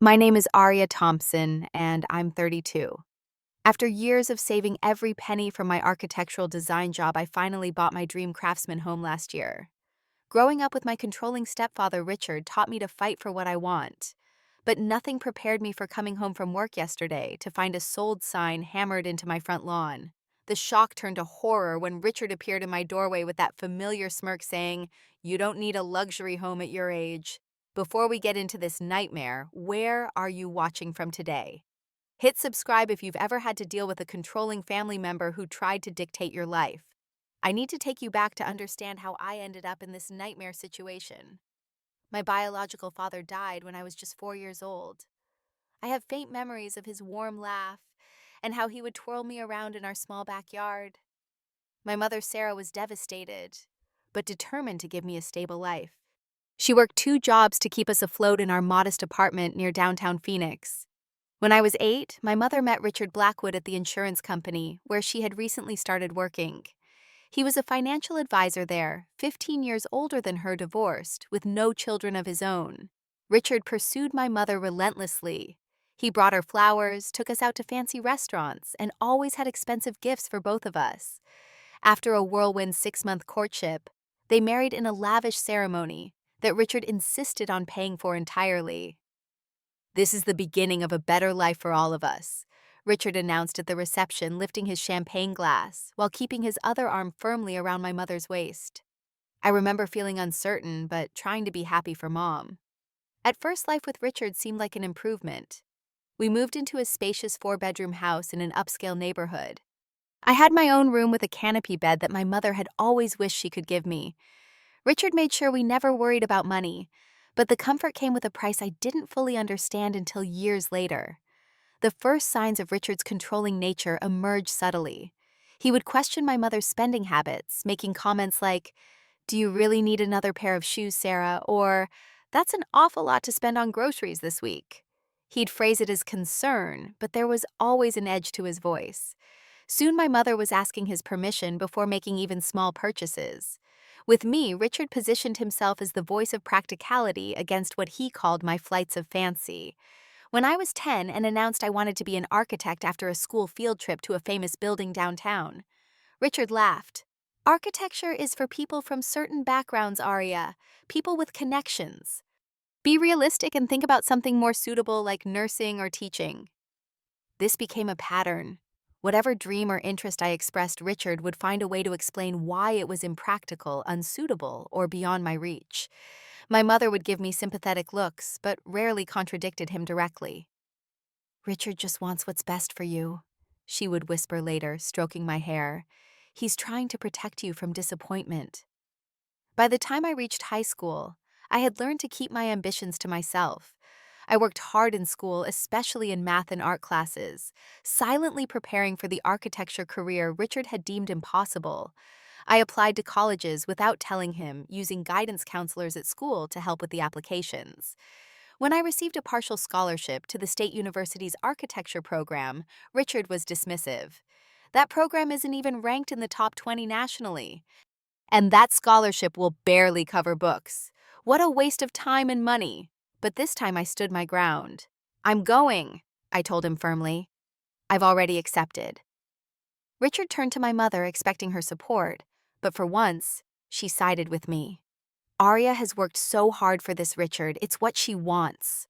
My name is Aria Thompson, and I'm 32. After years of saving every penny from my architectural design job, I finally bought my dream craftsman home last year. Growing up with my controlling stepfather, Richard, taught me to fight for what I want. But nothing prepared me for coming home from work yesterday to find a sold sign hammered into my front lawn. The shock turned to horror when Richard appeared in my doorway with that familiar smirk saying, "You don't need a luxury home at your age." Before we get into this nightmare, where are you watching from today? Hit subscribe if you've ever had to deal with a controlling family member who tried to dictate your life. I need to take you back to understand how I ended up in this nightmare situation. My biological father died when I was just 4 years old. I have faint memories of his warm laugh and how he would twirl me around in our small backyard. My mother, Sarah, was devastated, but determined to give me a stable life. She worked 2 jobs to keep us afloat in our modest apartment near downtown Phoenix. When I was 8, my mother met Richard Blackwood at the insurance company where she had recently started working. He was a financial advisor there, 15 years older than her, divorced, with no children of his own. Richard pursued my mother relentlessly. He brought her flowers, took us out to fancy restaurants, and always had expensive gifts for both of us. After a whirlwind 6-month courtship, they married in a lavish ceremony that Richard insisted on paying for entirely. "This is the beginning of a better life for all of us," Richard announced at the reception, lifting his champagne glass while keeping his other arm firmly around my mother's waist. I remember feeling uncertain but trying to be happy for Mom. At first, life with Richard seemed like an improvement. We moved into a spacious 4-bedroom house in an upscale neighborhood. I had my own room with a canopy bed that my mother had always wished she could give me. Richard made sure we never worried about money, but the comfort came with a price I didn't fully understand until years later. The first signs of Richard's controlling nature emerged subtly. He would question my mother's spending habits, making comments like, "Do you really need another pair of shoes, Sarah?" Or, "That's an awful lot to spend on groceries this week." He'd phrase it as concern, but there was always an edge to his voice. Soon my mother was asking his permission before making even small purchases. With me, Richard positioned himself as the voice of practicality against what he called my flights of fancy. When I was 10 and announced I wanted to be an architect after a school field trip to a famous building downtown, Richard laughed. "Architecture is for people from certain backgrounds, Aria, people with connections. Be realistic and think about something more suitable like nursing or teaching." This became a pattern. Whatever dream or interest I expressed, Richard would find a way to explain why it was impractical, unsuitable, or beyond my reach. My mother would give me sympathetic looks, but rarely contradicted him directly. "Richard just wants what's best for you," she would whisper later, stroking my hair. "He's trying to protect you from disappointment." By the time I reached high school, I had learned to keep my ambitions to myself. I worked hard in school, especially in math and art classes, silently preparing for the architecture career Richard had deemed impossible. I applied to colleges without telling him, using guidance counselors at school to help with the applications. When I received a partial scholarship to the State University's architecture program, Richard was dismissive. "That program isn't even ranked in the top 20 nationally. And that scholarship will barely cover books. What a waste of time and money." But this time I stood my ground. "I'm going," I told him firmly. "I've already accepted." Richard turned to my mother, expecting her support, but for once, she sided with me. "Aria has worked so hard for this, Richard. It's what she wants."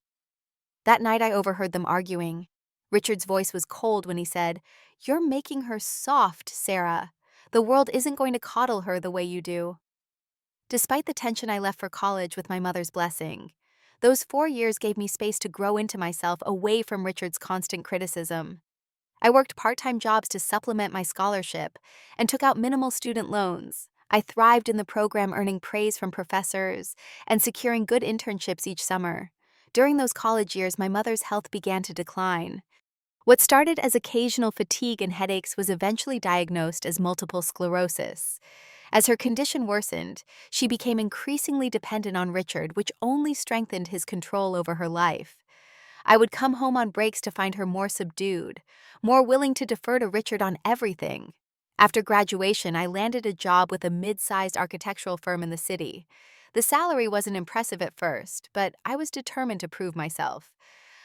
That night I overheard them arguing. Richard's voice was cold when he said, "You're making her soft, Sarah. The world isn't going to coddle her the way you do." Despite the tension, I left for college with my mother's blessing. Those 4 years gave me space to grow into myself away from Richard's constant criticism. I worked part-time jobs to supplement my scholarship and took out minimal student loans. I thrived in the program, earning praise from professors and securing good internships each summer. During those college years, my mother's health began to decline. What started as occasional fatigue and headaches was eventually diagnosed as multiple sclerosis. As her condition worsened, she became increasingly dependent on Richard, which only strengthened his control over her life. I would come home on breaks to find her more subdued, more willing to defer to Richard on everything. After graduation, I landed a job with a mid-sized architectural firm in the city. The salary wasn't impressive at first, but I was determined to prove myself.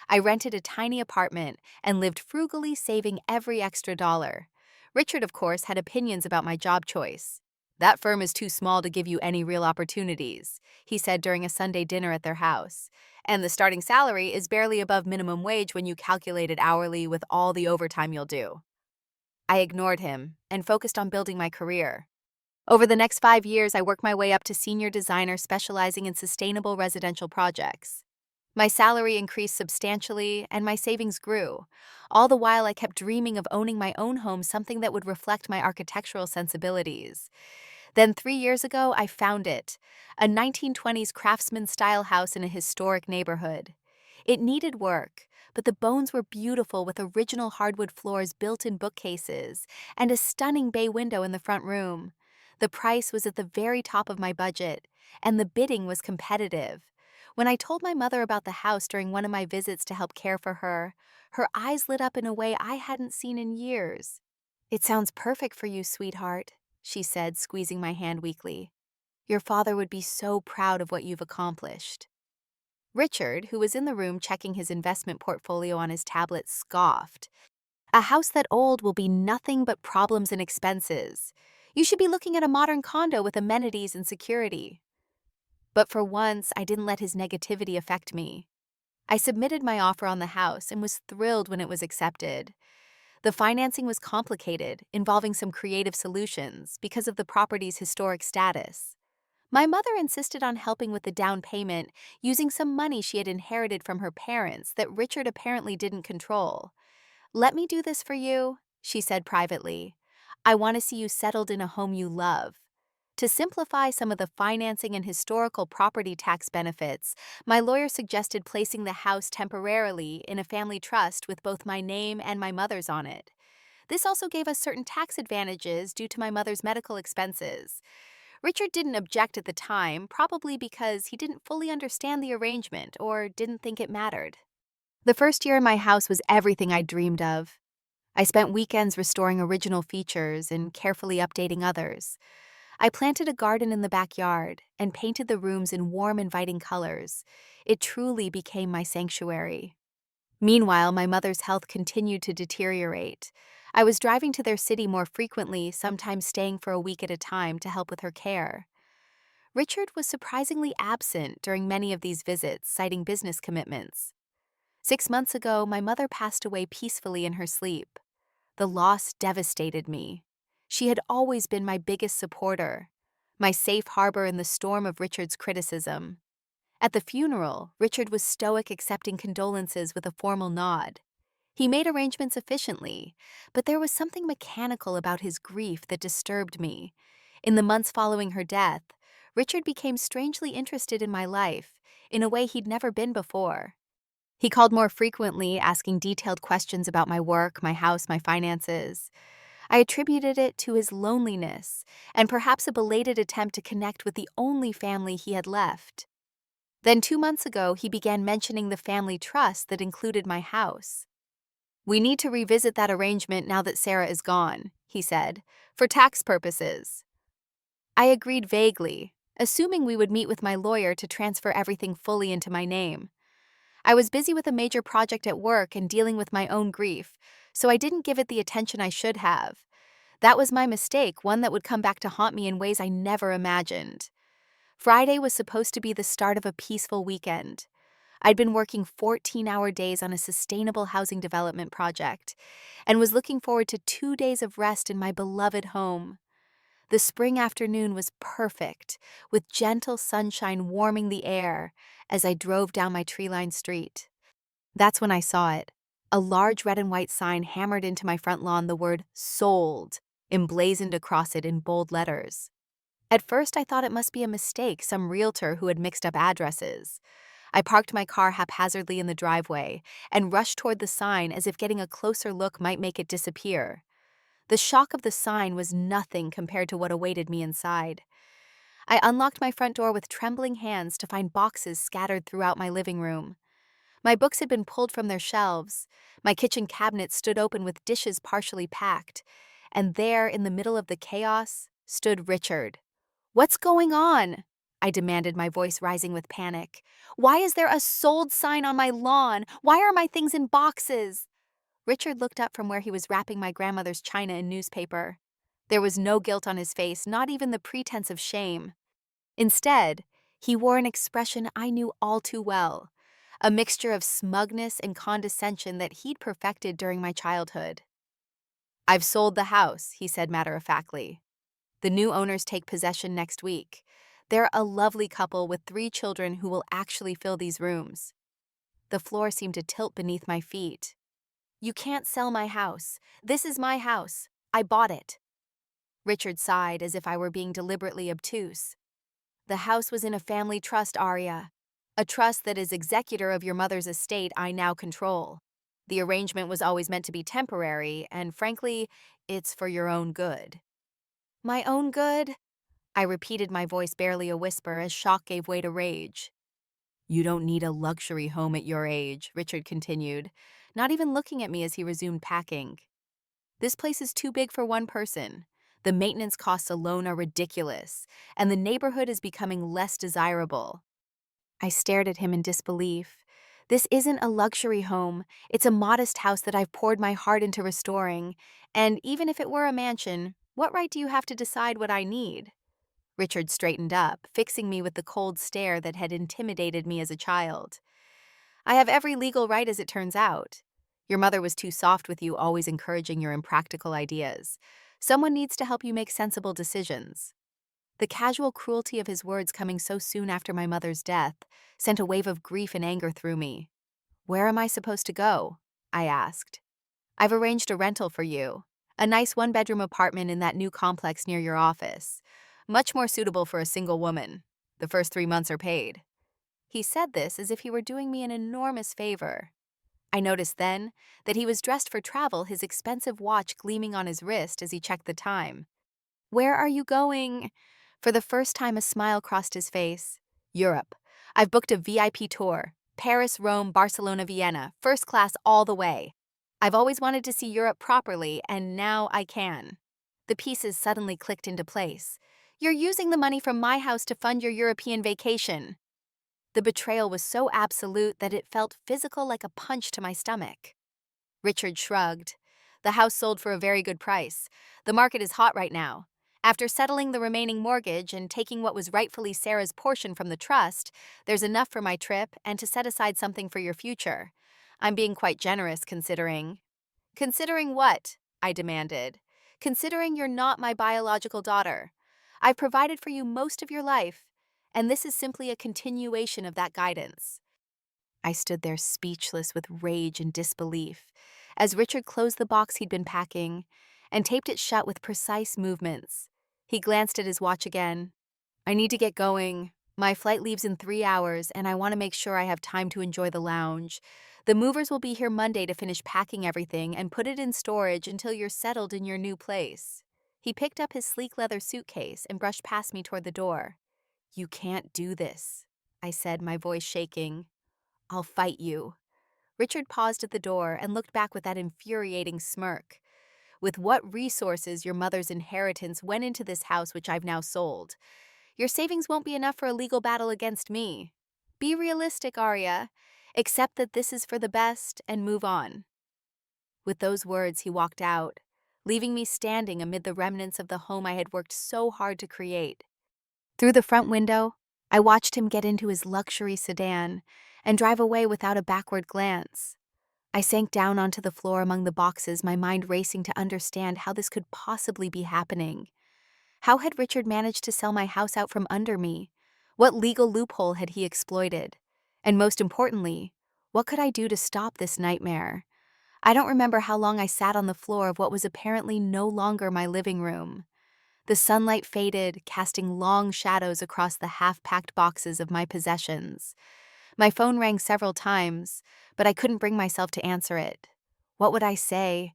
I rented a tiny apartment and lived frugally, saving every extra dollar. Richard, of course, had opinions about my job choice. "That firm is too small to give you any real opportunities," he said during a Sunday dinner at their house. "And the starting salary is barely above minimum wage when you calculate it hourly with all the overtime you'll do." I ignored him and focused on building my career. Over the next 5 years, I worked my way up to senior designer specializing in sustainable residential projects. My salary increased substantially, and my savings grew. All the while, I kept dreaming of owning my own home, something that would reflect my architectural sensibilities. Then 3 years ago, I found it, a 1920s craftsman-style house in a historic neighborhood. It needed work, but the bones were beautiful with original hardwood floors, built-in bookcases, and a stunning bay window in the front room. The price was at the very top of my budget, and the bidding was competitive. When I told my mother about the house during one of my visits to help care for her, her eyes lit up in a way I hadn't seen in years. "It sounds perfect for you, sweetheart," she said, squeezing my hand weakly. "Your father would be so proud of what you've accomplished." Richard, who was in the room checking his investment portfolio on his tablet, scoffed. "A house that old will be nothing but problems and expenses. You should be looking at a modern condo with amenities and security." But for once, I didn't let his negativity affect me. I submitted my offer on the house and was thrilled when it was accepted. The financing was complicated, involving some creative solutions because of the property's historic status. My mother insisted on helping with the down payment using some money she had inherited from her parents that Richard apparently didn't control. "Let me do this for you," she said privately. "I want to see you settled in a home you love." To simplify some of the financing and historical property tax benefits, my lawyer suggested placing the house temporarily in a family trust with both my name and my mother's on it. This also gave us certain tax advantages due to my mother's medical expenses. Richard didn't object at the time, probably because he didn't fully understand the arrangement or didn't think it mattered. The first year in my house was everything I dreamed of. I spent weekends restoring original features and carefully updating others. I planted a garden in the backyard and painted the rooms in warm, inviting colors. It truly became my sanctuary. Meanwhile, my mother's health continued to deteriorate. I was driving to their city more frequently, sometimes staying for a week at a time to help with her care. Richard was surprisingly absent during many of these visits, citing business commitments. 6 months ago, my mother passed away peacefully in her sleep. The loss devastated me. She had always been my biggest supporter, my safe harbor in the storm of Richard's criticism. At the funeral, Richard was stoic, accepting condolences with a formal nod. He made arrangements efficiently, but there was something mechanical about his grief that disturbed me. In the months following her death, Richard became strangely interested in my life, in a way he'd never been before. He called more frequently, asking detailed questions about my work, my house, my finances. I attributed it to his loneliness and perhaps a belated attempt to connect with the only family he had left. Then 2 months ago, he began mentioning the family trust that included my house. "We need to revisit that arrangement now that Sarah is gone," he said, "for tax purposes." I agreed vaguely, assuming we would meet with my lawyer to transfer everything fully into my name. I was busy with a major project at work and dealing with my own grief, so I didn't give it the attention I should have. That was my mistake, one that would come back to haunt me in ways I never imagined. Friday was supposed to be the start of a peaceful weekend. I'd been working 14-hour days on a sustainable housing development project and was looking forward to 2 days of rest in my beloved home. The spring afternoon was perfect, with gentle sunshine warming the air as I drove down my tree-lined street. That's when I saw it. A large red and white sign hammered into my front lawn, the word "sold" emblazoned across it in bold letters. At first, I thought it must be a mistake, some realtor who had mixed up addresses. I parked my car haphazardly in the driveway and rushed toward the sign as if getting a closer look might make it disappear. The shock of the sign was nothing compared to what awaited me inside. I unlocked my front door with trembling hands to find boxes scattered throughout my living room. My books had been pulled from their shelves. My kitchen cabinet stood open with dishes partially packed. And there, in the middle of the chaos, stood Richard. "What's going on?" I demanded, my voice rising with panic. Why is there a sold sign on my lawn? Why are my things in boxes? Richard looked up from where he was wrapping my grandmother's china in newspaper. There was no guilt on his face, not even the pretense of shame. Instead, he wore an expression I knew all too well, a mixture of smugness and condescension that he'd perfected during my childhood. I've sold the house, he said matter-of-factly. The new owners take possession next week. They're a lovely couple with 3 children who will actually fill these rooms. The floor seemed to tilt beneath my feet. You can't sell my house. This is my house. I bought it. Richard sighed as if I were being deliberately obtuse. The house was in a family trust, Aria. A trust that as executor of your mother's estate I now control. The arrangement was always meant to be temporary, and frankly, it's for your own good. My own good? I repeated, my voice barely a whisper as shock gave way to rage. You don't need a luxury home at your age, Richard continued, not even looking at me as he resumed packing. This place is too big for one person. The maintenance costs alone are ridiculous, and the neighborhood is becoming less desirable. I stared at him in disbelief. This isn't a luxury home. It's a modest house that I've poured my heart into restoring, and even if it were a mansion, what right do you have to decide what I need? Richard straightened up, fixing me with the cold stare that had intimidated me as a child. I have every legal right, as it turns out. Your mother was too soft with you, always encouraging your impractical ideas. Someone needs to help you make sensible decisions. The casual cruelty of his words coming so soon after my mother's death sent a wave of grief and anger through me. Where am I supposed to go? I asked. I've arranged a rental for you. A nice 1-bedroom apartment in that new complex near your office. Much more suitable for a single woman. The first 3 months are paid. He said this as if he were doing me an enormous favor. I noticed then that he was dressed for travel, his expensive watch gleaming on his wrist as he checked the time. Where are you going? For the first time, a smile crossed his face. Europe. I've booked a VIP tour. Paris, Rome, Barcelona, Vienna. First class all the way. I've always wanted to see Europe properly, and now I can. The pieces suddenly clicked into place. You're using the money from my house to fund your European vacation. The betrayal was so absolute that it felt physical, like a punch to my stomach. Richard shrugged. The house sold for a very good price. The market is hot right now. After settling the remaining mortgage and taking what was rightfully Sarah's portion from the trust, there's enough for my trip and to set aside something for your future. I'm being quite generous considering. Considering what? I demanded. Considering you're not my biological daughter. I've provided for you most of your life, and this is simply a continuation of that guidance. I stood there speechless with rage and disbelief as Richard closed the box he'd been packing and taped it shut with precise movements. He glanced at his watch again. I need to get going. My flight leaves in 3 hours, and I want to make sure I have time to enjoy the lounge. The movers will be here Monday to finish packing everything and put it in storage until you're settled in your new place. He picked up his sleek leather suitcase and brushed past me toward the door. You can't do this, I said, my voice shaking. I'll fight you. Richard paused at the door and looked back with that infuriating smirk. With what resources your mother's inheritance went into this house which I've now sold. Your savings won't be enough for a legal battle against me. Be realistic, Aria. Accept that this is for the best and move on. With those words, he walked out, leaving me standing amid the remnants of the home I had worked so hard to create. Through the front window, I watched him get into his luxury sedan and drive away without a backward glance. I sank down onto the floor among the boxes, my mind racing to understand how this could possibly be happening. How had Richard managed to sell my house out from under me? What legal loophole had he exploited? And most importantly, what could I do to stop this nightmare? I don't remember how long I sat on the floor of what was apparently no longer my living room. The sunlight faded, casting long shadows across the half-packed boxes of my possessions. My phone rang several times, but I couldn't bring myself to answer it. What would I say?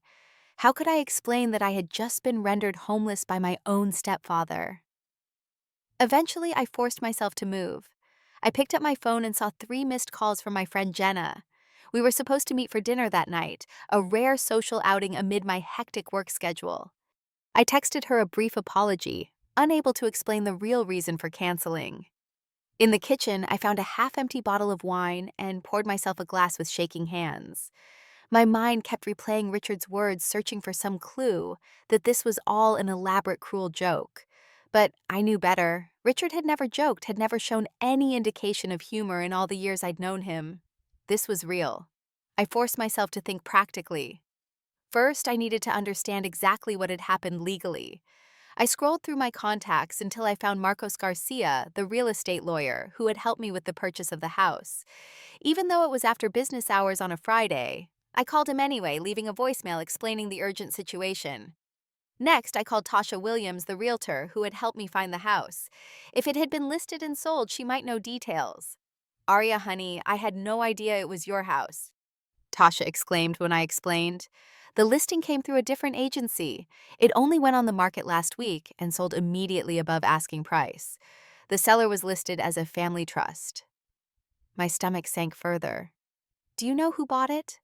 How could I explain that I had just been rendered homeless by my own stepfather? Eventually, I forced myself to move. I picked up my phone and saw 3 missed calls from my friend Jenna. We were supposed to meet for dinner that night, a rare social outing amid my hectic work schedule. I texted her a brief apology, unable to explain the real reason for canceling. In the kitchen, I found a half-empty bottle of wine and poured myself a glass with shaking hands. My mind kept replaying Richard's words, searching for some clue that this was all an elaborate, cruel joke. But I knew better. Richard had never joked, had never shown any indication of humor in all the years I'd known him. This was real. I forced myself to think practically. First, I needed to understand exactly what had happened legally. I scrolled through my contacts until I found Marcos Garcia, the real estate lawyer, who had helped me with the purchase of the house. Even though it was after business hours on a Friday, I called him anyway, leaving a voicemail explaining the urgent situation. Next, I called Tasha Williams, the realtor, who had helped me find the house. If it had been listed and sold, she might know details. Aria, honey, I had no idea it was your house, Tasha exclaimed when I explained. The listing came through a different agency. It only went on the market last week and sold immediately above asking price. The seller was listed as a family trust. My stomach sank further. Do you know who bought it?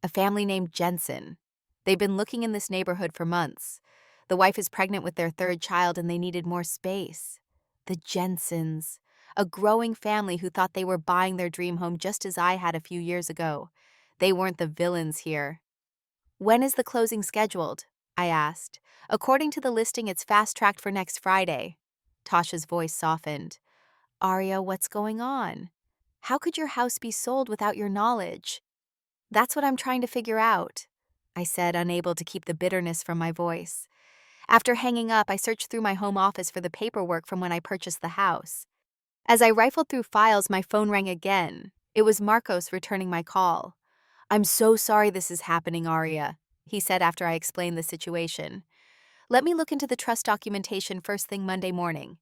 A family named Jensen. They've been looking in this neighborhood for months. The wife is pregnant with their third child and they needed more space. The Jensens, a growing family who thought they were buying their dream home just as I had a few years ago. They weren't the villains here. When is the closing scheduled? I asked. According to the listing, it's fast-tracked for next Friday. Tasha's voice softened. Aria, what's going on? How could your house be sold without your knowledge? That's what I'm trying to figure out, I said, unable to keep the bitterness from my voice. After hanging up, I searched through my home office for the paperwork from when I purchased the house. As I rifled through files, my phone rang again. It was Marcos returning my call. I'm so sorry this is happening, Aria, he said after I explained the situation. Let me look into the trust documentation first thing Monday morning.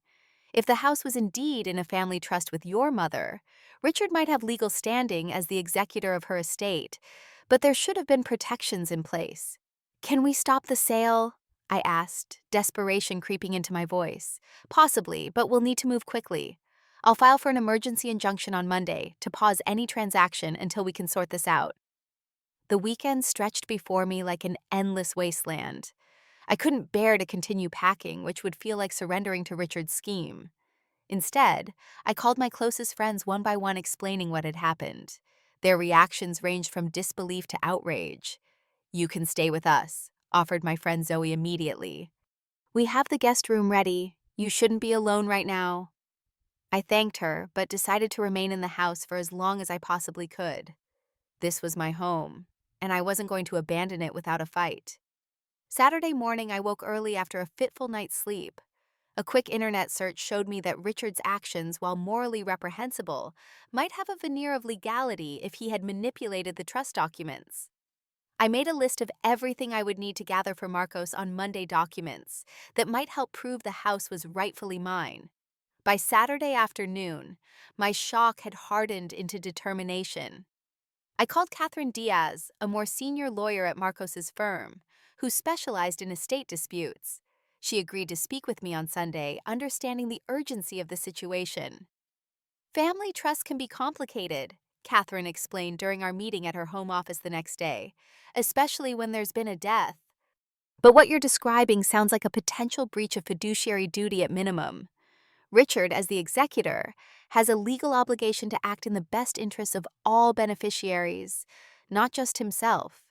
If the house was indeed in a family trust with your mother, Richard might have legal standing as the executor of her estate, but there should have been protections in place. Can we stop the sale? I asked, desperation creeping into my voice. Possibly, but we'll need to move quickly. I'll file for an emergency injunction on Monday to pause any transaction until we can sort this out. The weekend stretched before me like an endless wasteland. I couldn't bear to continue packing, which would feel like surrendering to Richard's scheme. Instead, I called my closest friends one by one explaining what had happened. Their reactions ranged from disbelief to outrage. You can stay with us, offered my friend Zoe immediately. We have the guest room ready. You shouldn't be alone right now. I thanked her, but decided to remain in the house for as long as I possibly could. This was my home, and I wasn't going to abandon it without a fight. Saturday morning, I woke early after a fitful night's sleep. A quick internet search showed me that Richard's actions, while morally reprehensible, might have a veneer of legality if he had manipulated the trust documents. I made a list of everything I would need to gather for Marcos on Monday documents that might help prove the house was rightfully mine. By Saturday afternoon, my shock had hardened into determination. I called Catherine Diaz, a more senior lawyer at Marcos's firm, who specialized in estate disputes. She agreed to speak with me on Sunday, understanding the urgency of the situation. Family trust can be complicated, Catherine explained during our meeting at her home office the next day, especially when there's been a death. But what you're describing sounds like a potential breach of fiduciary duty at minimum. Richard, as the executor, has a legal obligation to act in the best interests of all beneficiaries, not just himself.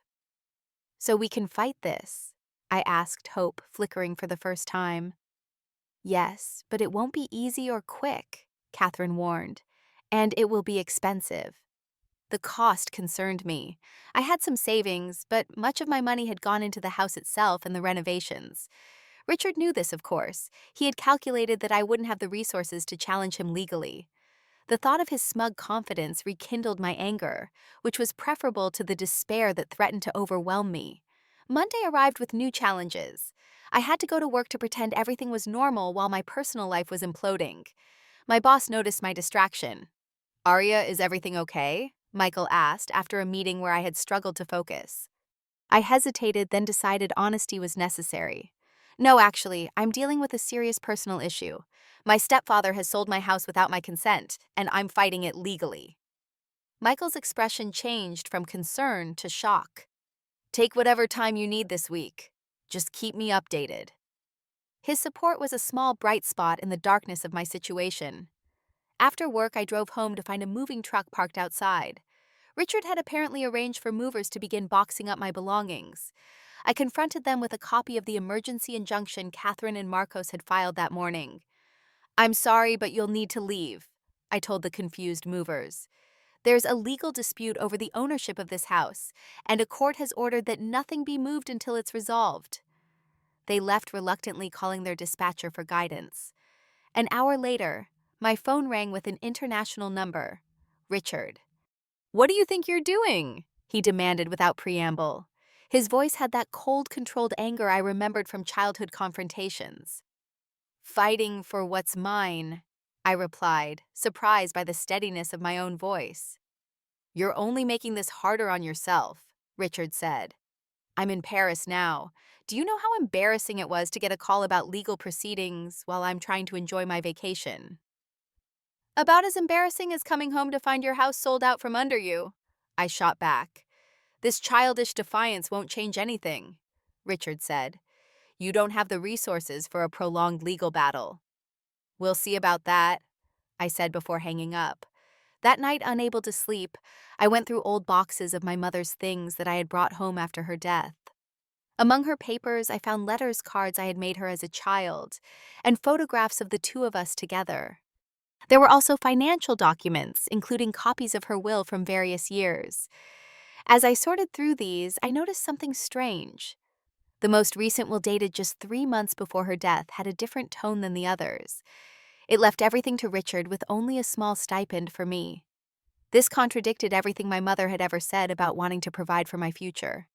So we can fight this? I asked, hope flickering for the first time. Yes, but it won't be easy or quick, Catherine warned, and it will be expensive. The cost concerned me. I had some savings, but much of my money had gone into the house itself and the renovations. Richard knew this, of course. He had calculated that I wouldn't have the resources to challenge him legally. The thought of his smug confidence rekindled my anger, which was preferable to the despair that threatened to overwhelm me. Monday arrived with new challenges. I had to go to work to pretend everything was normal while my personal life was imploding. My boss noticed my distraction. Aria, is everything okay? Michael asked after a meeting where I had struggled to focus. I hesitated, then decided honesty was necessary. No, actually, I'm dealing with a serious personal issue. My stepfather has sold my house without my consent, and I'm fighting it legally. Michael's expression changed from concern to shock. Take whatever time you need this week. Just keep me updated. His support was a small bright spot in the darkness of my situation. After work, I drove home to find a moving truck parked outside. Richard had apparently arranged for movers to begin boxing up my belongings. I confronted them with a copy of the emergency injunction Catherine and Marcos had filed that morning. "I'm sorry, but you'll need to leave," I told the confused movers. "There's a legal dispute over the ownership of this house, and a court has ordered that nothing be moved until it's resolved." They left reluctantly, calling their dispatcher for guidance. An hour later, my phone rang with an international number. Richard. "What do you think you're doing?" he demanded without preamble. His voice had that cold, controlled anger I remembered from childhood confrontations. "Fighting for what's mine," I replied, surprised by the steadiness of my own voice. "You're only making this harder on yourself," Richard said. "I'm in Paris now. Do you know how embarrassing it was to get a call about legal proceedings while I'm trying to enjoy my vacation?" "About as embarrassing as coming home to find your house sold out from under you," I shot back. "This childish defiance won't change anything," Richard said. "You don't have the resources for a prolonged legal battle." "We'll see about that," I said before hanging up. That night, unable to sleep, I went through old boxes of my mother's things that I had brought home after her death. Among her papers, I found letters cards I had made her as a child, and photographs of the two of us together. There were also financial documents, including copies of her will from various years. As I sorted through these, I noticed something strange. The most recent will, dated just 3 months before her death, had a different tone than the others. It left everything to Richard with only a small stipend for me. This contradicted everything my mother had ever said about wanting to provide for my future.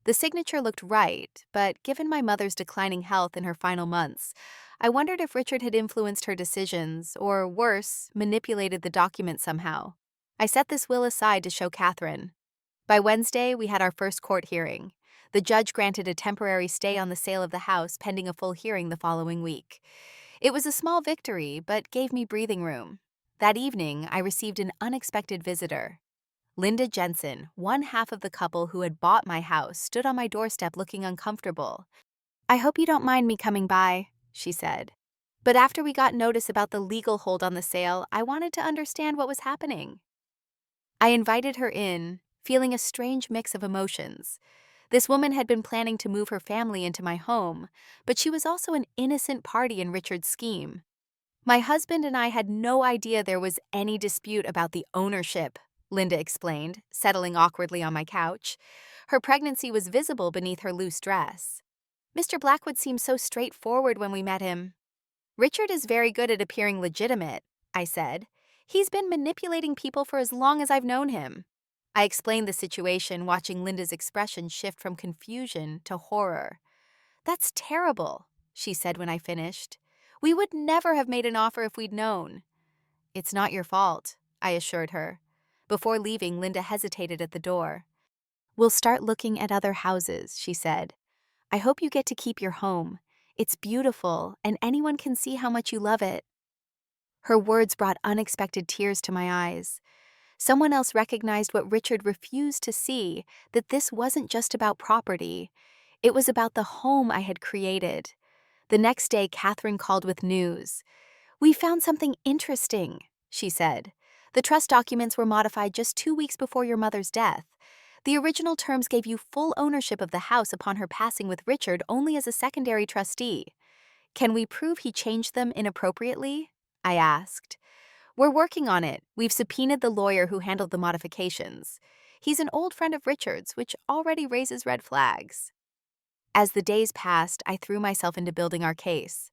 The signature looked right, but given my mother's declining health in her final months, I wondered if Richard had influenced her decisions, or worse, manipulated the document somehow. I set this will aside to show Catherine. By Wednesday, we had our first court hearing. The judge granted a temporary stay on the sale of the house pending a full hearing the following week. It was a small victory, but gave me breathing room. That evening, I received an unexpected visitor. Linda Jensen, one half of the couple who had bought my house, stood on my doorstep looking uncomfortable. "I hope you don't mind me coming by," she said. "But after we got notice about the legal hold on the sale, I wanted to understand what was happening." I invited her in, feeling a strange mix of emotions. This woman had been planning to move her family into my home, but she was also an innocent party in Richard's scheme. "My husband and I had no idea there was any dispute about the ownership," Linda explained, settling awkwardly on my couch. Her pregnancy was visible beneath her loose dress. "Mr. Blackwood seemed so straightforward when we met him." "Richard is very good at appearing legitimate," I said. "He's been manipulating people for as long as I've known him." I explained the situation, watching Linda's expression shift from confusion to horror. "That's terrible," she said when I finished. "We would never have made an offer if we'd known." "It's not your fault," I assured her. Before leaving, Linda hesitated at the door. "We'll start looking at other houses," she said. "I hope you get to keep your home. It's beautiful, and anyone can see how much you love it." Her words brought unexpected tears to my eyes. Someone else recognized what Richard refused to see, that this wasn't just about property. It was about the home I had created. The next day, Catherine called with news. "We found something interesting," she said. "The trust documents were modified just 2 weeks before your mother's death. The original terms gave you full ownership of the house upon her passing, with Richard only as a secondary trustee. Can we prove he changed them inappropriately?" I asked. "We're working on it. We've subpoenaed the lawyer who handled the modifications. He's an old friend of Richard's, which already raises red flags." As the days passed, I threw myself into building our case.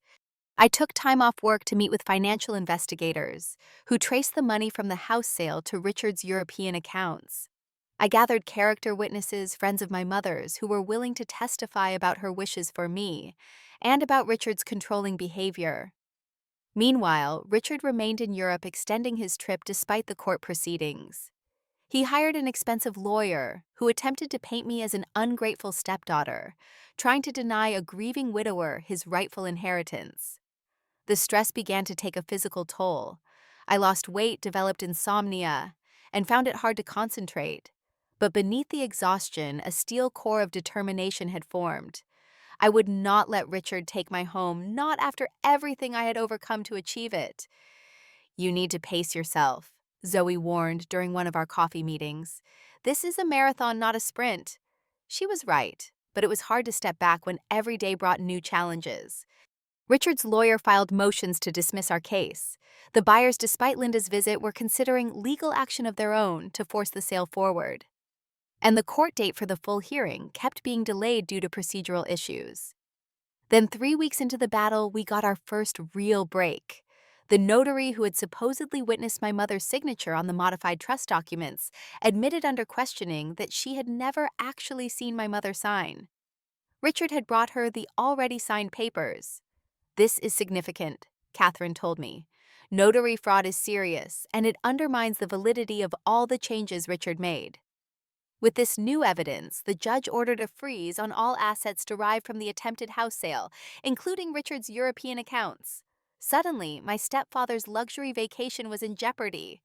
I took time off work to meet with financial investigators, who traced the money from the house sale to Richard's European accounts. I gathered character witnesses, friends of my mother's, who were willing to testify about her wishes for me, and about Richard's controlling behavior. Meanwhile, Richard remained in Europe, extending his trip despite the court proceedings. He hired an expensive lawyer who attempted to paint me as an ungrateful stepdaughter, trying to deny a grieving widower his rightful inheritance. The stress began to take a physical toll. I lost weight, developed insomnia, and found it hard to concentrate. But beneath the exhaustion, a steel core of determination had formed. I would not let Richard take my home, not after everything I had overcome to achieve it. You need to pace yourself, Zoe warned during one of our coffee meetings. This is a marathon, not a sprint. She was right, but it was hard to step back when every day brought new challenges. Richard's lawyer filed motions to dismiss our case. The buyers, despite Linda's visit, were considering legal action of their own to force the sale forward. And the court date for the full hearing kept being delayed due to procedural issues. Then 3 weeks into the battle, we got our first real break. The notary who had supposedly witnessed my mother's signature on the modified trust documents admitted under questioning that she had never actually seen my mother sign. Richard had brought her the already signed papers. This is significant, Catherine told me. Notary fraud is serious, and it undermines the validity of all the changes Richard made. With this new evidence, the judge ordered a freeze on all assets derived from the attempted house sale, including Richard's European accounts. Suddenly, my stepfather's luxury vacation was in jeopardy.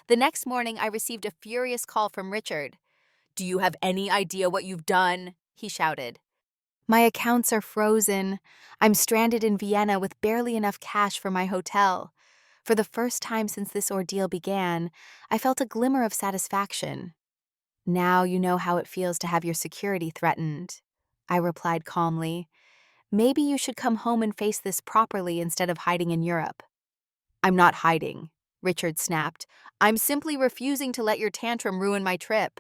The next morning, I received a furious call from Richard. "Do you have any idea what you've done?" he shouted. "My accounts are frozen. I'm stranded in Vienna with barely enough cash for my hotel." For the first time since this ordeal began, I felt a glimmer of satisfaction. "Now you know how it feels to have your security threatened," I replied calmly. "Maybe you should come home and face this properly instead of hiding in Europe." "I'm not hiding," Richard snapped. "I'm simply refusing to let your tantrum ruin my trip."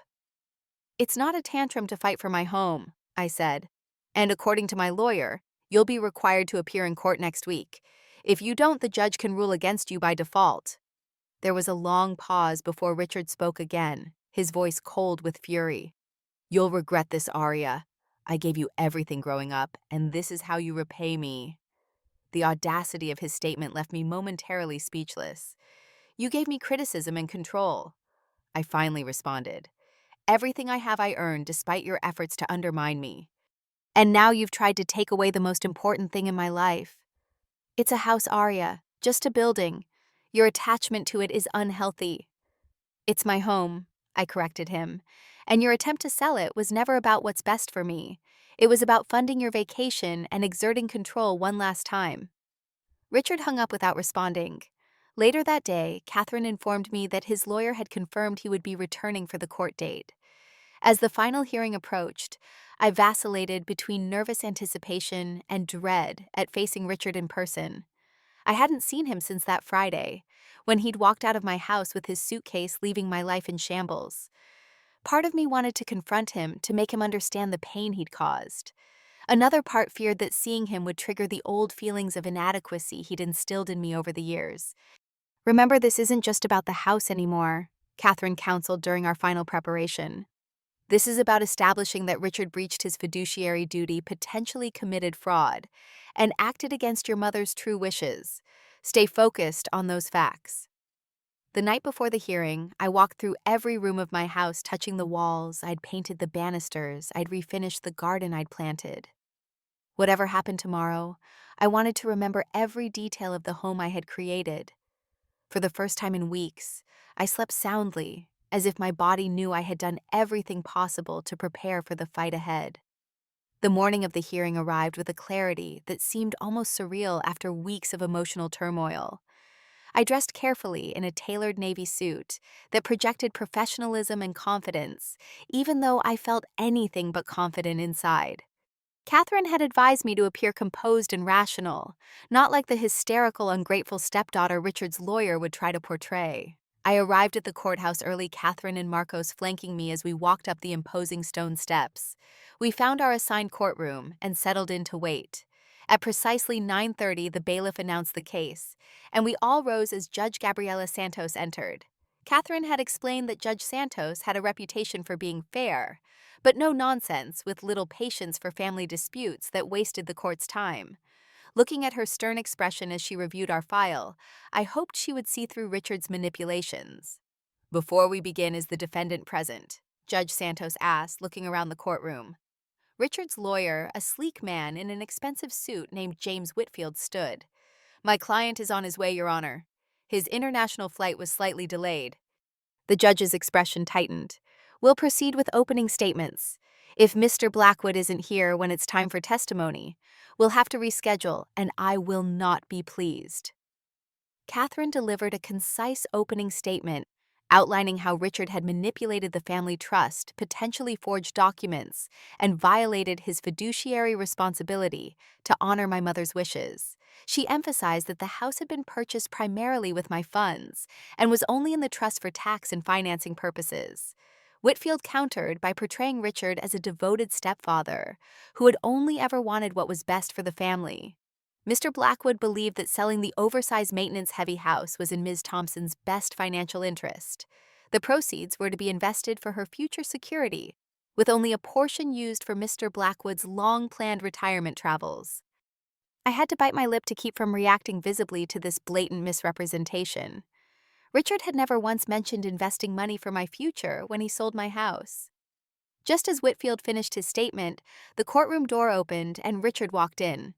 "It's not a tantrum to fight for my home," I said. "And according to my lawyer, you'll be required to appear in court next week. If you don't, the judge can rule against you by default." There was a long pause before Richard spoke again, his voice cold with fury. "You'll regret this, Aria. I gave you everything growing up, and this is how you repay me." The audacity of his statement left me momentarily speechless. "You gave me criticism and control," I finally responded. "Everything I have I earned despite your efforts to undermine me. And now you've tried to take away the most important thing in my life." "It's a house, Aria, just a building. Your attachment to it is unhealthy." "It's my home," I corrected him. "And your attempt to sell it was never about what's best for me. It was about funding your vacation and exerting control one last time." Richard hung up without responding. Later that day, Catherine informed me that his lawyer had confirmed he would be returning for the court date. As the final hearing approached, I vacillated between nervous anticipation and dread at facing Richard in person. I hadn't seen him since that Friday, when he'd walked out of my house with his suitcase, leaving my life in shambles. Part of me wanted to confront him to make him understand the pain he'd caused. Another part feared that seeing him would trigger the old feelings of inadequacy he'd instilled in me over the years. "Remember, this isn't just about the house anymore," Catherine counseled during our final preparation. "This is about establishing that Richard breached his fiduciary duty, potentially committed fraud, and acted against your mother's true wishes. Stay focused on those facts." The night before the hearing, I walked through every room of my house, touching the walls. I'd painted the banisters. I'd refinished the garden I'd planted. Whatever happened tomorrow, I wanted to remember every detail of the home I had created. For the first time in weeks, I slept soundly, as if my body knew I had done everything possible to prepare for the fight ahead. The morning of the hearing arrived with a clarity that seemed almost surreal after weeks of emotional turmoil. I dressed carefully in a tailored navy suit that projected professionalism and confidence, even though I felt anything but confident inside. Catherine had advised me to appear composed and rational, not like the hysterical, ungrateful stepdaughter Richard's lawyer would try to portray. I arrived at the courthouse early, Catherine and Marcos flanking me as we walked up the imposing stone steps. We found our assigned courtroom and settled in to wait. At precisely 9:30, the bailiff announced the case, and we all rose as Judge Gabriela Santos entered. Catherine had explained that Judge Santos had a reputation for being fair, but no nonsense, with little patience for family disputes that wasted the court's time. Looking at her stern expression as she reviewed our file, I hoped she would see through Richard's manipulations. "Before we begin, is the defendant present?" Judge Santos asked, looking around the courtroom. Richard's lawyer, a sleek man in an expensive suit named James Whitfield, stood. "My client is on his way, Your Honor. His international flight was slightly delayed." The judge's expression tightened. "We'll proceed with opening statements. If Mr. Blackwood isn't here when it's time for testimony, we'll have to reschedule, and I will not be pleased." Catherine delivered a concise opening statement outlining how Richard had manipulated the family trust, potentially forged documents, and violated his fiduciary responsibility to honor my mother's wishes. She emphasized that the house had been purchased primarily with my funds and was only in the trust for tax and financing purposes. Whitfield countered by portraying Richard as a devoted stepfather who had only ever wanted what was best for the family. Mr. Blackwood believed that selling the oversized maintenance-heavy house was in Ms. Thompson's best financial interest. The proceeds were to be invested for her future security, with only a portion used for Mr. Blackwood's long-planned retirement travels. I had to bite my lip to keep from reacting visibly to this blatant misrepresentation. Richard had never once mentioned investing money for my future when he sold my house. Just as Whitfield finished his statement, the courtroom door opened and Richard walked in.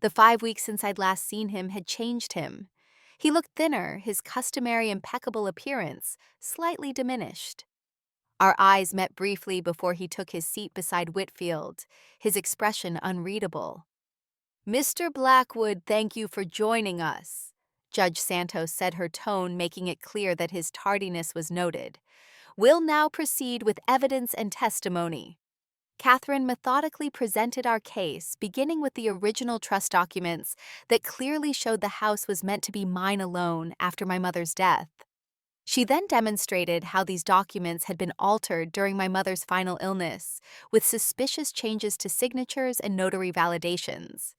The 5 weeks since I'd last seen him had changed him. He looked thinner, his customary impeccable appearance slightly diminished. Our eyes met briefly before he took his seat beside Whitfield, his expression unreadable. "Mr. Blackwood, thank you for joining us," Judge Santos said, her tone making it clear that his tardiness was noted. "We'll now proceed with evidence and testimony." Catherine methodically presented our case, beginning with the original trust documents that clearly showed the house was meant to be mine alone after my mother's death. She then demonstrated how these documents had been altered during my mother's final illness, with suspicious changes to signatures and notary validations.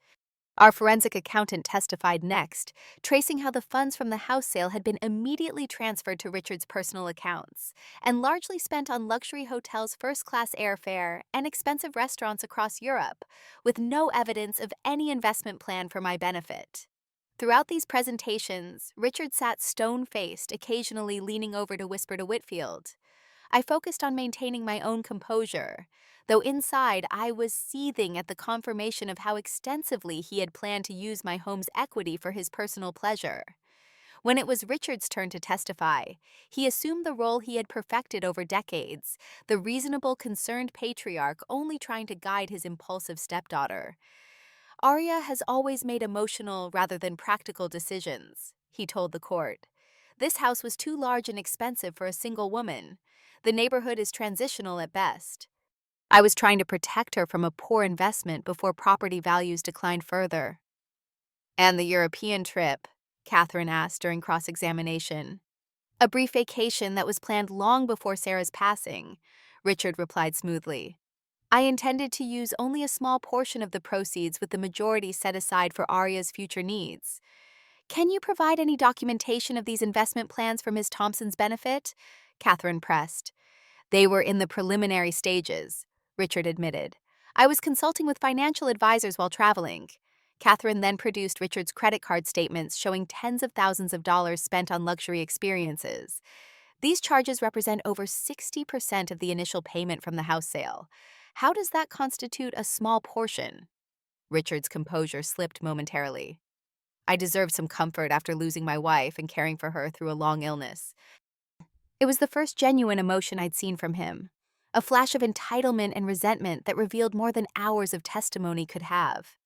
Our forensic accountant testified next, tracing how the funds from the house sale had been immediately transferred to Richard's personal accounts and largely spent on luxury hotels, first-class airfare, and expensive restaurants across Europe, with no evidence of any investment plan for my benefit. Throughout these presentations, Richard sat stone-faced, occasionally leaning over to whisper to Whitfield. I focused on maintaining my own composure, though inside I was seething at the confirmation of how extensively he had planned to use my home's equity for his personal pleasure. When it was Richard's turn to testify, he assumed the role he had perfected over decades, the reasonable, concerned patriarch only trying to guide his impulsive stepdaughter. "Aria has always made emotional rather than practical decisions," he told the court. "This house was too large and expensive for a single woman. The neighborhood is transitional at best. I was trying to protect her from a poor investment before property values declined further." "And the European trip?" Catherine asked during cross-examination. "A brief vacation that was planned long before Sarah's passing," Richard replied smoothly. "I intended to use only a small portion of the proceeds with the majority set aside for Aria's future needs." "Can you provide any documentation of these investment plans for Ms. Thompson's benefit?" Catherine pressed. "They were in the preliminary stages," Richard admitted. "I was consulting with financial advisors while traveling." Catherine then produced Richard's credit card statements showing tens of thousands of dollars spent on luxury experiences. "These charges represent over 60% of the initial payment from the house sale. How does that constitute a small portion?" Richard's composure slipped momentarily. "I deserved some comfort after losing my wife and caring for her through a long illness." It was the first genuine emotion I'd seen from him, a flash of entitlement and resentment that revealed more than hours of testimony could have.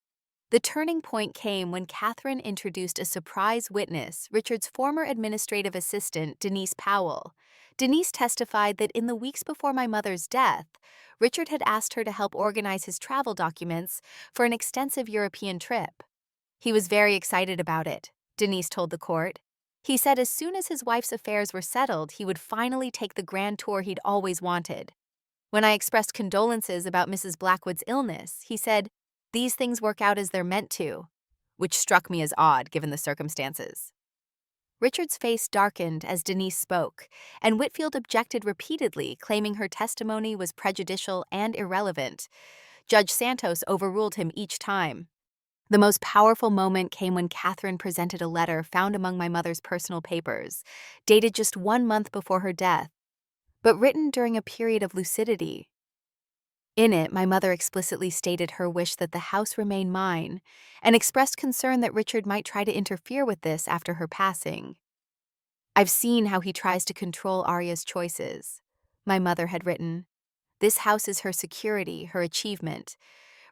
The turning point came when Catherine introduced a surprise witness, Richard's former administrative assistant, Denise Powell. Denise testified that in the weeks before my mother's death, Richard had asked her to help organize his travel documents for an extensive European trip. He was very excited about it, Denise told the court. He said as soon as his wife's affairs were settled, he would finally take the grand tour he'd always wanted. When I expressed condolences about Mrs. Blackwood's illness, he said, "These things work out as they're meant to," which struck me as odd given the circumstances. Richard's face darkened as Denise spoke, and Whitfield objected repeatedly, claiming her testimony was prejudicial and irrelevant. Judge Santos overruled him each time. The most powerful moment came when Catherine presented a letter found among my mother's personal papers, dated just 1 month before her death, but written during a period of lucidity. In it, my mother explicitly stated her wish that the house remain mine and expressed concern that Richard might try to interfere with this after her passing. "I've seen how he tries to control Aria's choices," my mother had written. "This house is her security, her achievement.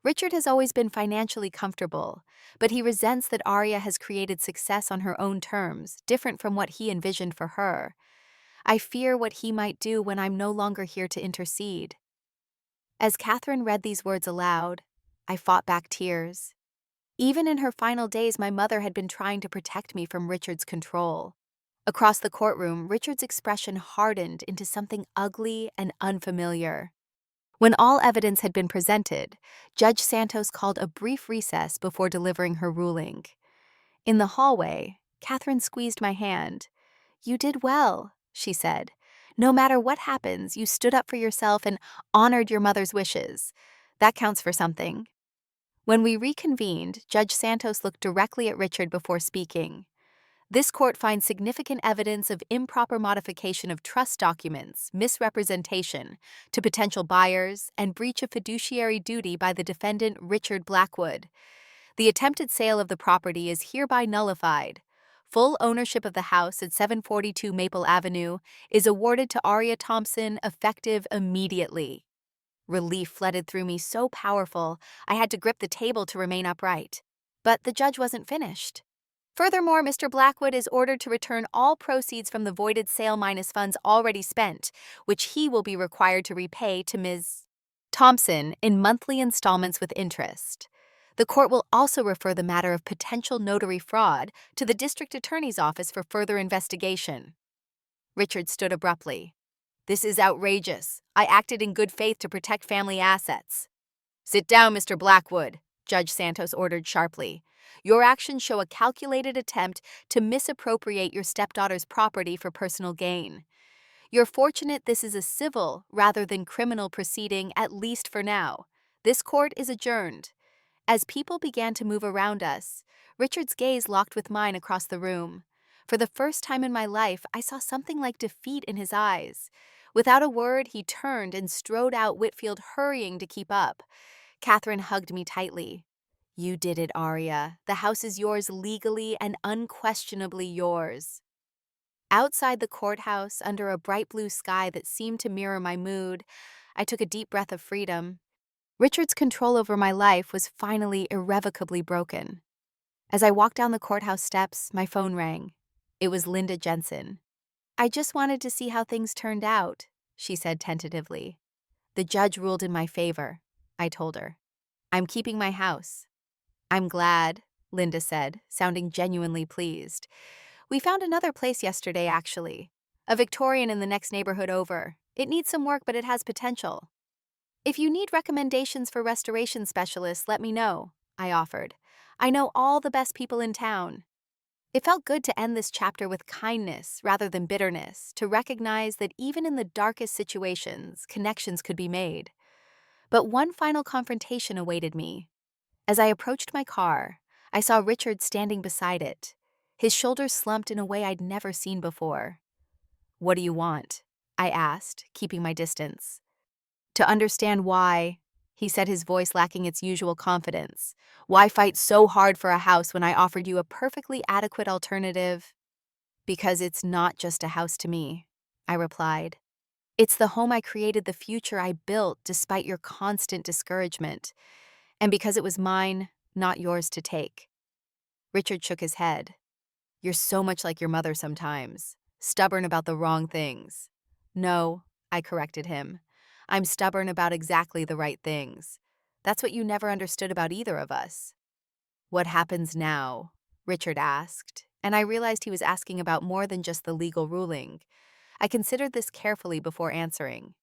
Richard has always been financially comfortable, but he resents that Aria has created success on her own terms, different from what he envisioned for her. I fear what he might do when I'm no longer here to intercede. As Catherine read these words aloud, I fought back tears. Even in her final days, my mother had been trying to protect me from Richard's control. Across the courtroom, Richard's expression hardened into something ugly and unfamiliar. When all evidence had been presented, Judge Santos called a brief recess before delivering her ruling. In the hallway, Catherine squeezed my hand. "You did well," she said. "No matter what happens, you stood up for yourself and honored your mother's wishes. That counts for something." When we reconvened, Judge Santos looked directly at Richard before speaking. "This court finds significant evidence of improper modification of trust documents, misrepresentation to potential buyers, and breach of fiduciary duty by the defendant Richard Blackwood. The attempted sale of the property is hereby nullified. Full ownership of the house at 742 Maple Avenue is awarded to Aria Thompson, effective immediately." Relief flooded through me so powerful, I had to grip the table to remain upright. But the judge wasn't finished. "Furthermore, Mr. Blackwood is ordered to return all proceeds from the voided sale minus funds already spent, which he will be required to repay to Ms. Thompson in monthly installments with interest. The court will also refer the matter of potential notary fraud to the district attorney's office for further investigation." Richard stood abruptly. "This is outrageous. I acted in good faith to protect family assets." "Sit down, Mr. Blackwood," Judge Santos ordered sharply. "Your actions show a calculated attempt to misappropriate your stepdaughter's property for personal gain. You're fortunate this is a civil rather than criminal proceeding, at least for now. This court is adjourned." As people began to move around us, Richard's gaze locked with mine across the room. For the first time in my life, I saw something like defeat in his eyes. Without a word, he turned and strode out, Whitfield hurrying to keep up. Catherine hugged me tightly. "You did it, Aria. The house is yours legally and unquestionably yours." Outside the courthouse, under a bright blue sky that seemed to mirror my mood, I took a deep breath of freedom. Richard's control over my life was finally irrevocably broken. As I walked down the courthouse steps, my phone rang. It was Linda Jensen. "I just wanted to see how things turned out," she said tentatively. "The judge ruled in my favor," I told her. "I'm keeping my house." "I'm glad," Linda said, sounding genuinely pleased. "We found another place yesterday, actually. A Victorian in the next neighborhood over. It needs some work, but it has potential." "If you need recommendations for restoration specialists, let me know," I offered. "I know all the best people in town." It felt good to end this chapter with kindness rather than bitterness, to recognize that even in the darkest situations, connections could be made. But one final confrontation awaited me. As I approached my car, I saw Richard standing beside it. His shoulders slumped in a way I'd never seen before. "What do you want?" I asked, keeping my distance. "To understand why," he said, his voice lacking its usual confidence. "Why fight so hard for a house when I offered you a perfectly adequate alternative?" "Because it's not just a house to me," I replied. "It's the home I created, the future I built despite your constant discouragement. And because it was mine, not yours to take." Richard shook his head. "You're so much like your mother sometimes. Stubborn about the wrong things." "No," I corrected him. "I'm stubborn about exactly the right things. That's what you never understood about either of us." "What happens now?" Richard asked, and I realized he was asking about more than just the legal ruling. I considered this carefully before answering.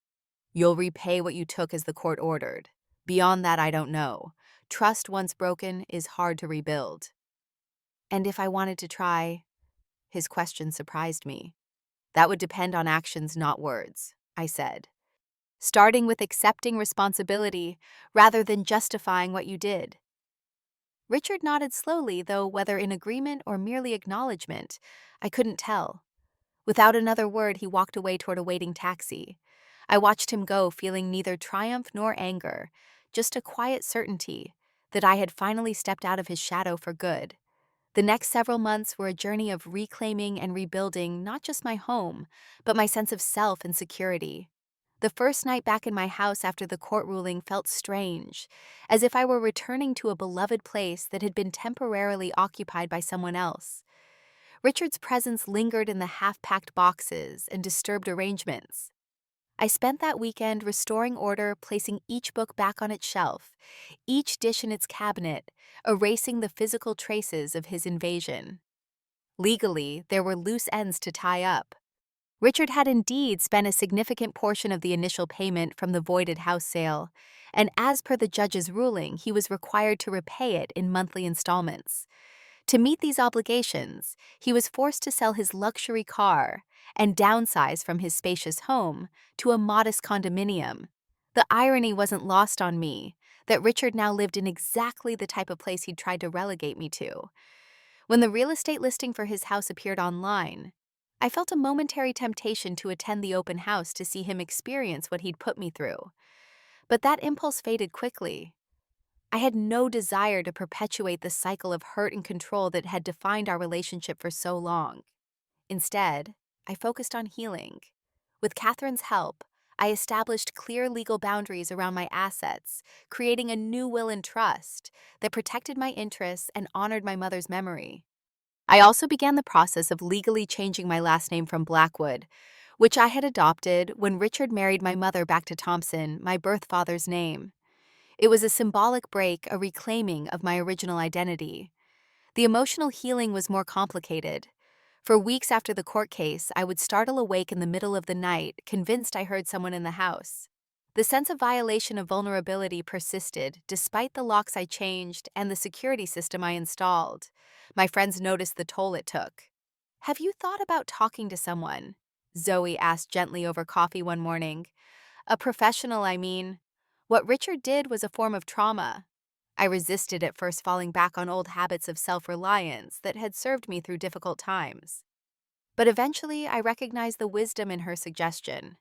"You'll repay what you took as the court ordered. Beyond that, I don't know. Trust once broken is hard to rebuild." "And if I wanted to try?" His question surprised me. "That would depend on actions, not words," I said. "Starting with accepting responsibility rather than justifying what you did." Richard nodded slowly, though whether in agreement or merely acknowledgement, I couldn't tell. Without another word, he walked away toward a waiting taxi. I watched him go, feeling neither triumph nor anger, just a quiet certainty that I had finally stepped out of his shadow for good. The next several months were a journey of reclaiming and rebuilding not just my home, but my sense of self and security. The first night back in my house after the court ruling felt strange, as if I were returning to a beloved place that had been temporarily occupied by someone else. Richard's presence lingered in the half-packed boxes and disturbed arrangements. I spent that weekend restoring order, placing each book back on its shelf, each dish in its cabinet, erasing the physical traces of his invasion. Legally, there were loose ends to tie up. Richard had indeed spent a significant portion of the initial payment from the voided house sale, and as per the judge's ruling, he was required to repay it in monthly installments. To meet these obligations, he was forced to sell his luxury car and downsize from his spacious home to a modest condominium. The irony wasn't lost on me that Richard now lived in exactly the type of place he'd tried to relegate me to. When the real estate listing for his house appeared online, I felt a momentary temptation to attend the open house to see him experience what he'd put me through. But that impulse faded quickly. I had no desire to perpetuate the cycle of hurt and control that had defined our relationship for so long. Instead, I focused on healing. With Catherine's help, I established clear legal boundaries around my assets, creating a new will and trust that protected my interests and honored my mother's memory. I also began the process of legally changing my last name from Blackwood, which I had adopted when Richard married my mother back to Thompson, my birth father's name. It was a symbolic break, a reclaiming of my original identity. The emotional healing was more complicated. For weeks after the court case, I would startle awake in the middle of the night, convinced I heard someone in the house. The sense of violation of vulnerability persisted, despite the locks I changed and the security system I installed. My friends noticed the toll it took. "Have you thought about talking to someone?" Zoe asked gently over coffee one morning. "A professional, I mean. What Richard did was a form of trauma." I resisted at first, falling back on old habits of self-reliance that had served me through difficult times. But eventually, I recognized the wisdom in her suggestion.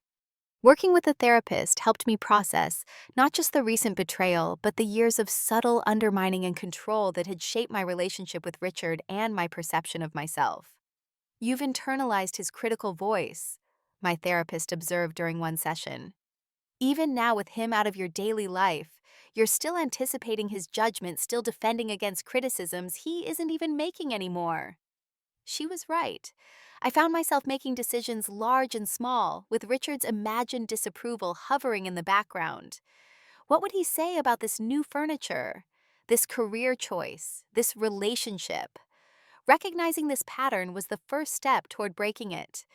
Working with a therapist helped me process not just the recent betrayal, but the years of subtle undermining and control that had shaped my relationship with Richard and my perception of myself. "You've internalized his critical voice," my therapist observed during one session. "Even now, with him out of your daily life, you're still anticipating his judgment, still defending against criticisms he isn't even making anymore." She was right. I found myself making decisions large and small, with Richard's imagined disapproval hovering in the background. What would he say about this new furniture, this career choice, this relationship? Recognizing this pattern was the first step toward breaking it.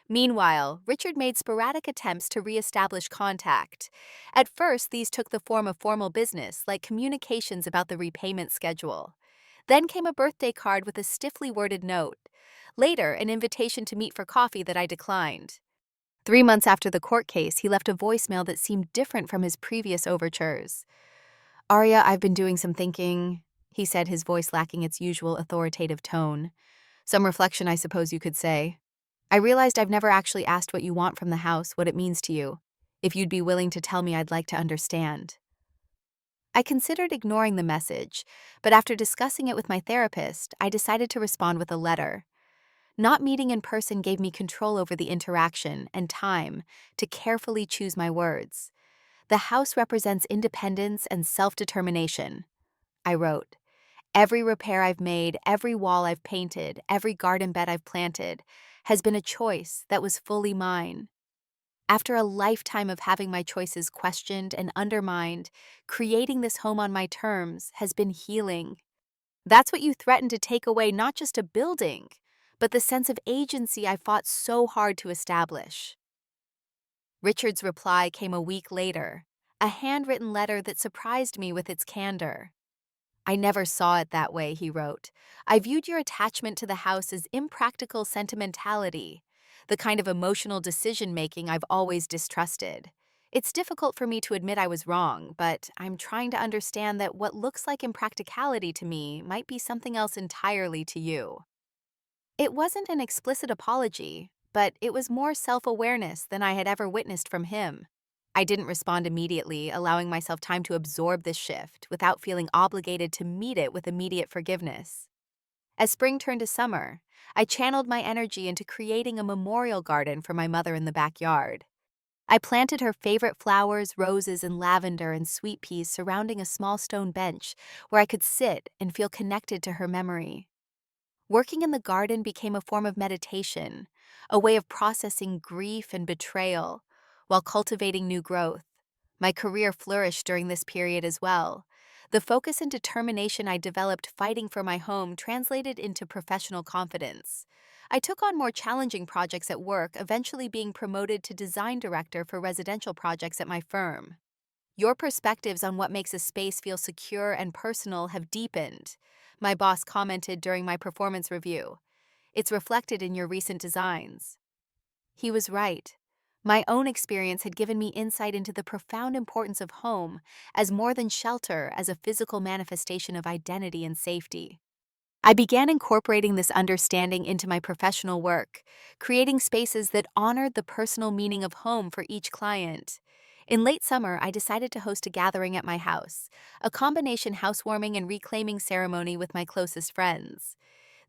Meanwhile, Richard made sporadic attempts to reestablish contact. At first, these took the form of formal business, like communications about the repayment schedule. Then came a birthday card with a stiffly worded note. Later, an invitation to meet for coffee that I declined. 3 months after the court case, he left a voicemail that seemed different from his previous overtures. "Aria, I've been doing some thinking," he said, his voice lacking its usual authoritative tone. "Some reflection, I suppose you could say. I realized I've never actually asked what you want from the house, what it means to you. If you'd be willing to tell me, I'd like to understand." I considered ignoring the message, but after discussing it with my therapist, I decided to respond with a letter. Not meeting in person gave me control over the interaction and time to carefully choose my words. "The house represents independence and self-determination," I wrote. "Every repair I've made, every wall I've painted, every garden bed I've planted has been a choice that was fully mine. After a lifetime of having my choices questioned and undermined, creating this home on my terms has been healing." That's what you threatened to take away, not just a building, but the sense of agency I fought so hard to establish. Richard's reply came a week later, a handwritten letter that surprised me with its candor. "I never saw it that way," he wrote. "I viewed your attachment to the house as impractical sentimentality, the kind of emotional decision-making I've always distrusted. It's difficult for me to admit I was wrong, but I'm trying to understand that what looks like impracticality to me might be something else entirely to you." It wasn't an explicit apology, but it was more self-awareness than I had ever witnessed from him. I didn't respond immediately, allowing myself time to absorb this shift without feeling obligated to meet it with immediate forgiveness. As spring turned to summer, I channeled my energy into creating a memorial garden for my mother in the backyard. I planted her favorite flowers, roses, and lavender and sweet peas surrounding a small stone bench where I could sit and feel connected to her memory. Working in the garden became a form of meditation, a way of processing grief and betrayal while cultivating new growth. My career flourished during this period as well. The focus and determination I developed fighting for my home translated into professional confidence. I took on more challenging projects at work, eventually being promoted to design director for residential projects at my firm. Your perspectives on what makes a space feel secure and personal have deepened, my boss commented during my performance review. It's reflected in your recent designs. He was right. My own experience had given me insight into the profound importance of home as more than shelter, as a physical manifestation of identity and safety. I began incorporating this understanding into my professional work, creating spaces that honored the personal meaning of home for each client. In late summer, I decided to host a gathering at my house, a combination housewarming and reclaiming ceremony with my closest friends.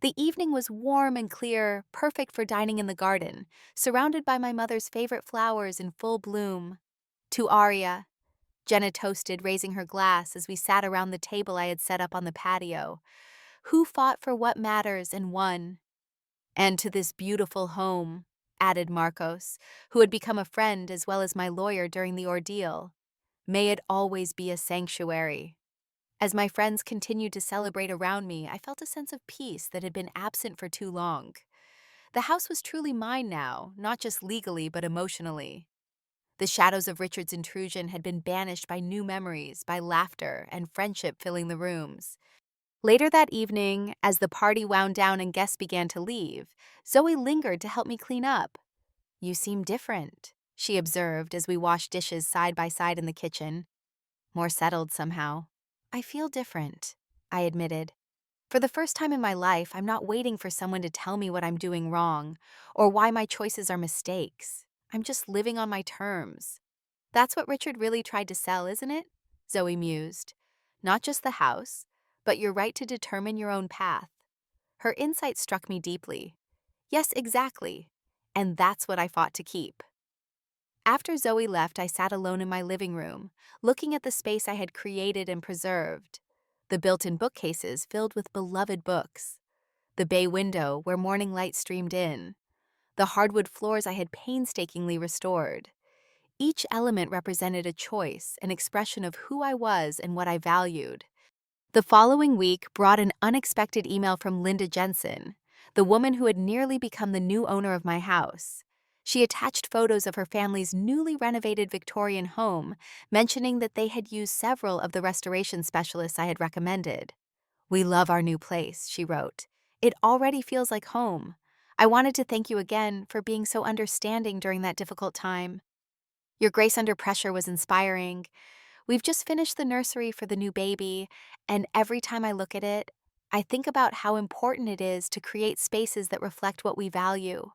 The evening was warm and clear, perfect for dining in the garden, surrounded by my mother's favorite flowers in full bloom. To Aria, Jenna toasted, raising her glass as we sat around the table I had set up on the patio. Who fought for what matters and won? And to this beautiful home, added Marcos, who had become a friend as well as my lawyer during the ordeal. May it always be a sanctuary. As my friends continued to celebrate around me, I felt a sense of peace that had been absent for too long. The house was truly mine now, not just legally but emotionally. The shadows of Richard's intrusion had been banished by new memories, by laughter and friendship filling the rooms. Later that evening, as the party wound down and guests began to leave, Zoe lingered to help me clean up. You seem different, she observed as we washed dishes side by side in the kitchen. More settled somehow. I feel different, I admitted. For the first time in my life, I'm not waiting for someone to tell me what I'm doing wrong or why my choices are mistakes. I'm just living on my terms. That's what Richard really tried to sell, isn't it? Zoe mused. Not just the house, but your right to determine your own path. Her insight struck me deeply. Yes, exactly. And that's what I fought to keep. After Zoe left, I sat alone in my living room, looking at the space I had created and preserved. The built-in bookcases filled with beloved books. The bay window where morning light streamed in. The hardwood floors I had painstakingly restored. Each element represented a choice, an expression of who I was and what I valued. The following week brought an unexpected email from Linda Jensen, the woman who had nearly become the new owner of my house. She attached photos of her family's newly renovated Victorian home, mentioning that they had used several of the restoration specialists I had recommended. We love our new place, she wrote. It already feels like home. I wanted to thank you again for being so understanding during that difficult time. Your grace under pressure was inspiring. We've just finished the nursery for the new baby, and every time I look at it, I think about how important it is to create spaces that reflect what we value.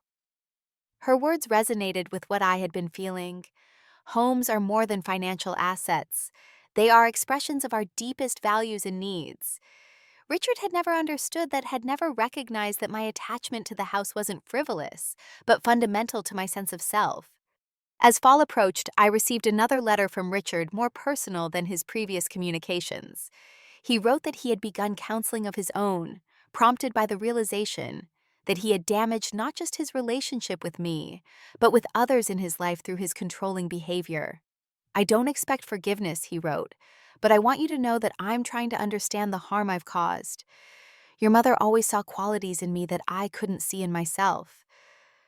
Her words resonated with what I had been feeling. Homes are more than financial assets. They are expressions of our deepest values and needs. Richard had never understood that, had never recognized that my attachment to the house wasn't frivolous, but fundamental to my sense of self. As fall approached, I received another letter from Richard, more personal than his previous communications. He wrote that he had begun counseling of his own, prompted by the realization that he had damaged not just his relationship with me, but with others in his life through his controlling behavior. I don't expect forgiveness, he wrote, but I want you to know that I'm trying to understand the harm I've caused. Your mother always saw qualities in me that I couldn't see in myself.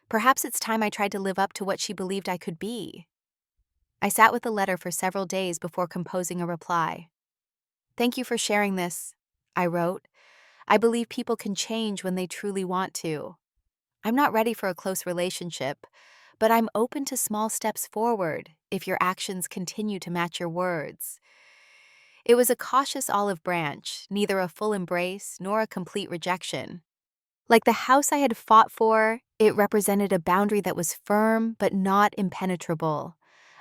Perhaps it's time I tried to live up to what she believed I could be. I sat with the letter for several days before composing a reply. Thank you for sharing this, I wrote. I believe people can change when they truly want to. I'm not ready for a close relationship, but I'm open to small steps forward if your actions continue to match your words. It was a cautious olive branch, neither a full embrace nor a complete rejection. Like the house I had fought for, it represented a boundary that was firm but not impenetrable,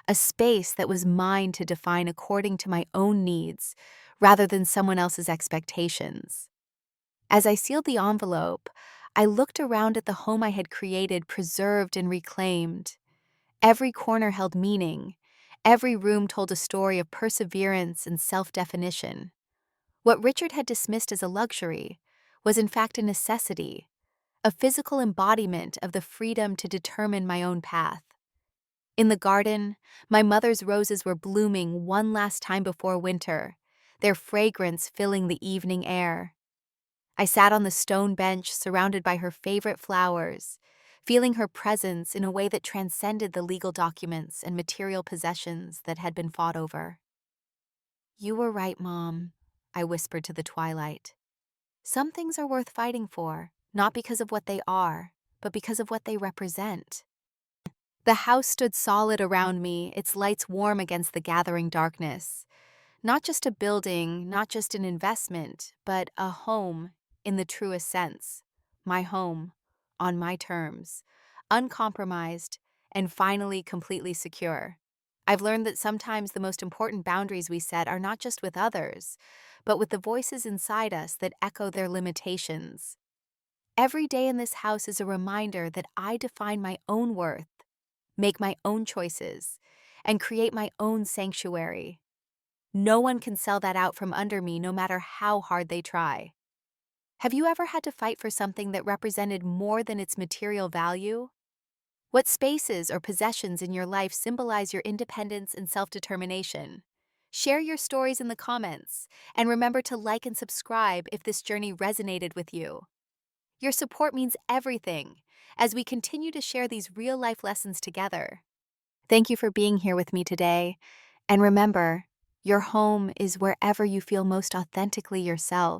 a space that was mine to define according to my own needs rather than someone else's expectations. As I sealed the envelope, I looked around at the home I had created, preserved, and reclaimed. Every corner held meaning. Every room told a story of perseverance and self-definition. What Richard had dismissed as a luxury was in fact a necessity, a physical embodiment of the freedom to determine my own path. In the garden, my mother's roses were blooming one last time before winter, their fragrance filling the evening air. I sat on the stone bench surrounded by her favorite flowers, feeling her presence in a way that transcended the legal documents and material possessions that had been fought over. "You were right, Mom," I whispered to the twilight. "Some things are worth fighting for, not because of what they are, but because of what they represent." The house stood solid around me, its lights warm against the gathering darkness. Not just a building, not just an investment, but a home in the truest sense. My home, on my terms, uncompromised, and finally completely secure. I've learned that sometimes the most important boundaries we set are not just with others, but with the voices inside us that echo their limitations. Every day in this house is a reminder that I define my own worth, make my own choices, and create my own sanctuary. No one can sell that out from under me, no matter how hard they try. Have you ever had to fight for something that represented more than its material value? What spaces or possessions in your life symbolize your independence and self-determination? Share your stories in the comments, and remember to like and subscribe if this journey resonated with you. Your support means everything as we continue to share these real-life lessons together. Thank you for being here with me today, and remember, your home is wherever you feel most authentically yourself.